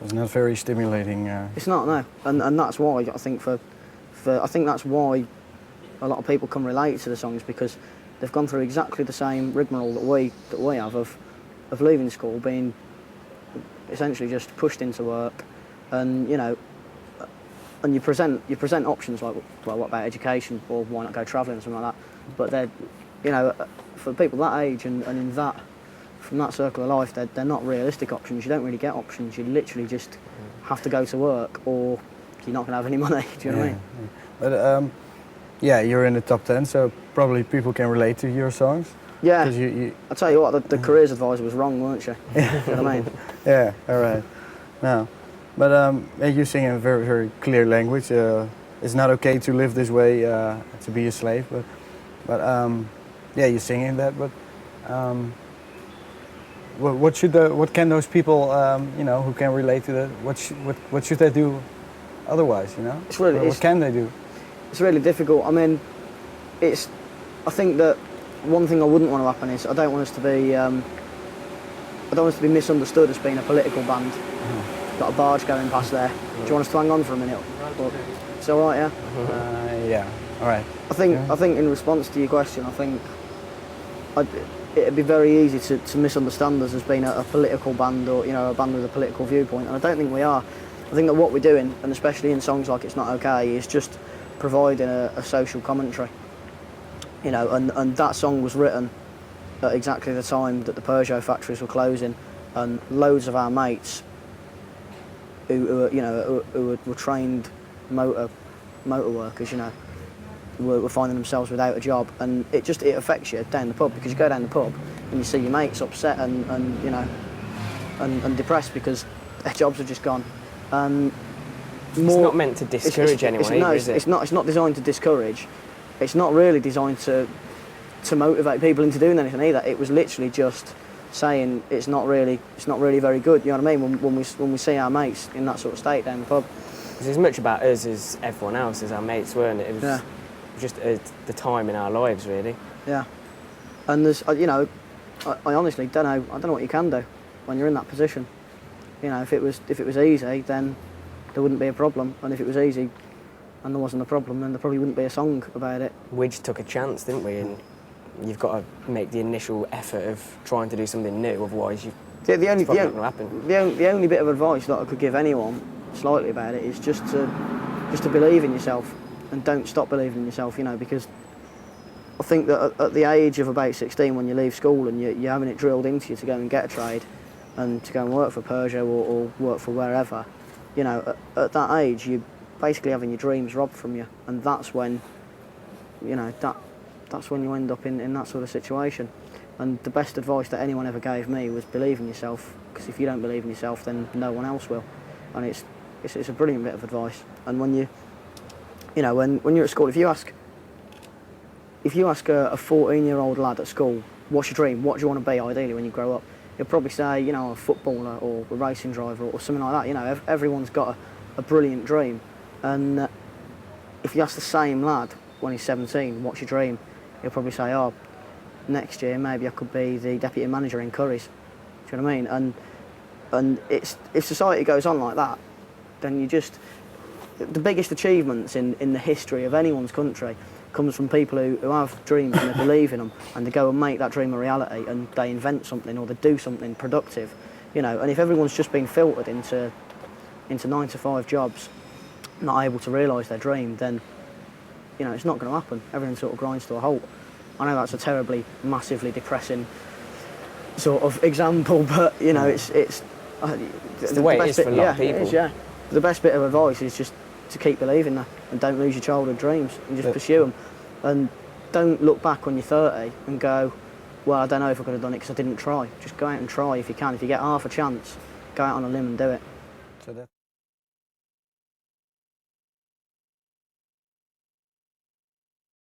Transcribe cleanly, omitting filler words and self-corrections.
It's not very stimulating. It's not, no, and that's why I think I think that's why a lot of people can relate to the songs, because they've gone through exactly the same rigmarole that we have of leaving school, being essentially just pushed into work, and you know, and you present options like, well, what about education, or why not go travelling or something like that. But they're, you know, for people that age and in that, from that circle of life, they're not realistic options. You don't really get options. You literally just have to go to work, or you're not going to have any money. Do you know what I mean? Yeah. But yeah, you're in the top 10, so probably people can relate to your songs. Yeah. I'll tell you what, the careers advisor was wrong, weren't she? Yeah. You know what I mean? Yeah. All right. No. But you sing in a very, very clear language. It's not okay to live this way, to be a slave. But yeah, you sing in that. But what can those people, you know, who can relate to that? What should they do otherwise? You know, what can they do? It's really difficult. I mean, I think that one thing I wouldn't want to happen is I don't want us to be misunderstood as being a political band. Got a barge going past there. Do you want us to hang on for a minute? It's all right, yeah. Yeah. All right. I think in response to your question, I think it'd be very easy to misunderstand us as being a political band, or you know, a band with a political viewpoint, and I don't think we are. I think that what we're doing, and especially in songs like It's Not Okay, is just providing a social commentary. You know, and that song was written at exactly the time that the Peugeot factories were closing, and loads of our mates who were trained motor workers, you know, were finding themselves without a job, and it affects you down the pub, because you go down the pub and you see your mates upset and you know, and depressed because their jobs are just gone. It's not meant to discourage anyone, is it? It's not designed to discourage. It's not really designed to motivate people into doing anything either. It was literally just saying it's not really very good. You know what I mean? When we see our mates in that sort of state down the pub. It's as much about us as everyone else, as our mates were, and it was just the time in our lives, really. Yeah, and there's, you know, I honestly don't know. I don't know what you can do when you're in that position. You know, if it was easy, then there wouldn't be a problem, and if it was easy and there wasn't a problem, then there probably wouldn't be a song about it. We just took a chance, didn't we? And you've got to make the initial effort of trying to do something new, otherwise it's probably not going to happen. The only bit of advice that I could give anyone slightly about it is just to believe in yourself, and don't stop believing in yourself, you know, because I think that at the age of about 16, when you leave school and you're having it drilled into you to go and get a trade and to go and work for Peugeot or work for wherever, you know, at that age you're basically having your dreams robbed from you, and that's when, you know, that's when you end up in that sort of situation. And the best advice that anyone ever gave me was believe in yourself, because if you don't believe in yourself, then no one else will. And it's a brilliant bit of advice. And when you know, when you're at school, if you ask a 14-year-old lad at school, what's your dream? What do you want to be ideally when you grow up? He'll probably say, you know, a footballer or a racing driver or something like that. You know, everyone's got a brilliant dream. And if you ask the same lad when he's 17, what's your dream? He'll probably say, oh, next year maybe I could be the deputy manager in Curry's. Do you know what I mean? And if society goes on like that, then the biggest achievements in the history of anyone's country comes from people who have dreams and they believe in them, and they go and make that dream a reality, and they invent something or they do something productive, you know. And if everyone's just been filtered into 9-to-5 jobs, not able to realise their dream, then, you know, it's not going to happen. Everything sort of grinds to a halt. I know that's a terribly, massively depressing sort of example, but you know, it's the way it is for a lot of people. It is, yeah. The best bit of advice is just to keep believing that, and don't lose your childhood dreams, and just pursue them, and don't look back when you're 30 and go, well, I don't know if I could have done it because I didn't try. Just go out and try if you can. If you get half a chance, go out on a limb and do it.